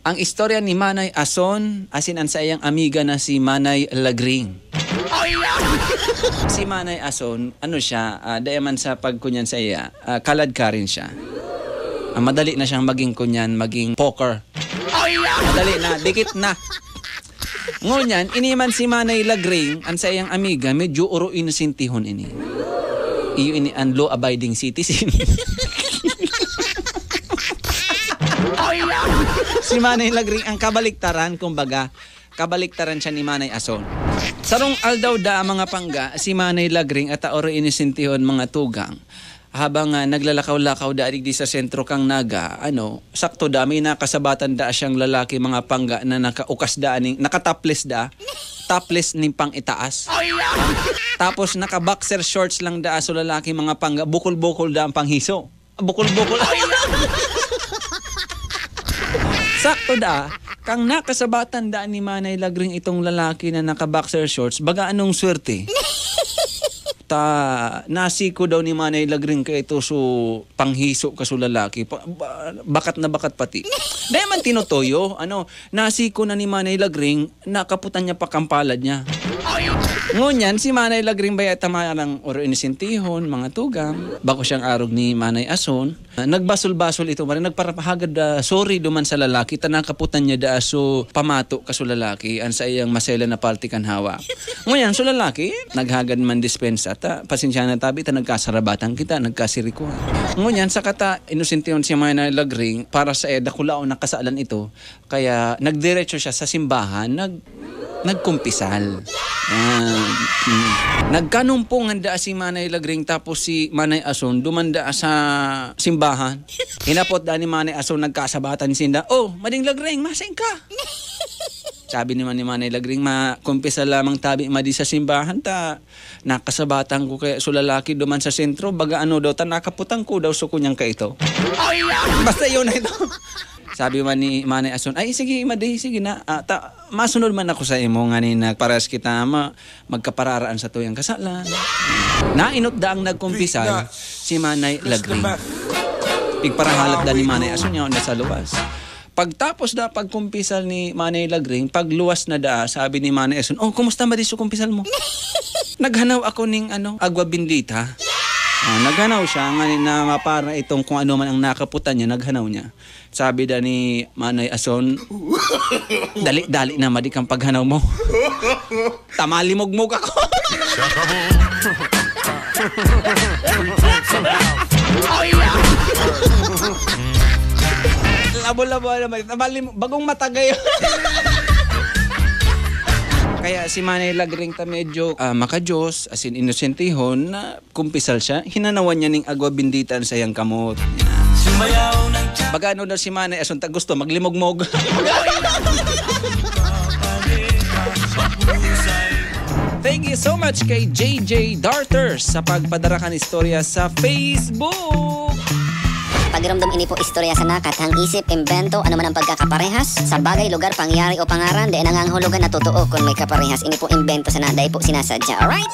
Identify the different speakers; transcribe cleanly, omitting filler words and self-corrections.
Speaker 1: Ang istorya ni Manay Ason, asin ang sa iyang amiga na si Manay Lagring. Si Manay Ason, ano siya, dayaman sa pagkunyan sa iya, kalad ka rin siya. Madali na siyang maging kunyan, maging poker. Madali na, dikit na. Ngunyan, iniman si Manay Lagring, ang sa iyang amiga, medyo uro inosintihon ini. Iyo ini ang law-abiding citizen. Si Manay Lagring ang kabaliktaran, kumbaga, kabaliktaran siya ni Manay Ason. Sarong aldaw da mga pangga, si Manay Lagring at oro inisintihon mga tugang. Habang naglalakaw-lakaw da di sa sentro kang naga, sakto da, may nakasabatan da siyang lalaki mga pangga na nakaukas da, nakatapless da, topless ni pang itaas. Tapos naka-boxer shorts lang da so lalaki mga pangga, bukol-bukol da ang panghiso. Bukol-bukol. Sakto da, kang nakasabatan da ni Manay Lagring itong lalaki na naka-boxer shorts, baga anong swerte? Nasiko daw ni Manay Lagring kay ito so panghiso kaso lalaki. Bakat na bakat pati. Dahil man tinutoyo, nasiko na ni Manay Lagring, nakaputan niya pa kampalad niya. Ngunyan, si Manay Lagring baya tamarang oro inisintihon, mga tugang, bako siyang arog ni Manay Ason. Nagbasol-basol ito, nagparapahagad sorry duman sa lalaki, tanakaputan niya da so pamato kaso lalaki, an sa iyang masela na partikan hawa. Ngunyan, so lalaki, naghagad man dispensa, pasensya na tabi, nagkasarabatan kita, nagkasirikuhan. Ngunyan, sa kata, inisintihon si Manay Lagring, para sa dakulao na kasalan ito, kaya nagdiretso siya sa simbahan, nagkumpisal. Nagkanumpong handa si Manay Lagring tapos si Manay Ason dumanda sa simbahan. Hinapot da ni Manay Ason nagkasabatan sinda. Oh, Mading Lagring, masing ka. Sabi naman ni Manay Lagring, kumpisal lamang tabi madi sa simbahan nakasabatan ko kaya sulalaki duman sa sentro baga daw nakaputang ko daw so kunyang ka ito. Basta yun na ito. Sabi man ni Manay Ason, ay sige Madi, sige na. Masunod man ako sa imo nga ni nagparas kita magkapararaan sa tuyang kasalan. Nainot da ang nagkumpisal si Manay Lagring. Pigparahalap da ni Manay Ason niya sa luwas. Pagtapos da pagkumpisal ni Manay Lagring, pagluwas na da, sabi ni Manay Ason, oh, kumusta Madi sa kumpisal mo? Naghanaw ako ning agwa bindita. Naghanaw siya nga na mapara itong kung ano man ang nakaputan niya, naghanaw niya. Sabi da ni Manay Ason, dali na Madi kang paghanaw mo. Tamalimog-mog ako. Labo-labo naman. Bagong matagay. Kaya si Manay Lagring medyo makajos, as in inosentihon, na kumpisal siya. Hinanawan niya ning agwa binditan sa iyang kamot. Baga daw si Manay Ason, gusto maglimog-mog. Thank you so much kay JJ Darters sa pagpadara kan istorya sa Facebook.
Speaker 2: Pagiramdam ini po istorya sa nakatang isip, imbento, ano man ang pagkakaparehas sa bagay, lugar, pangyari o pangaran, di nanganghulugan na totoo kung may kaparehas. Ini po imbento sa naday po sinasadya. Alright?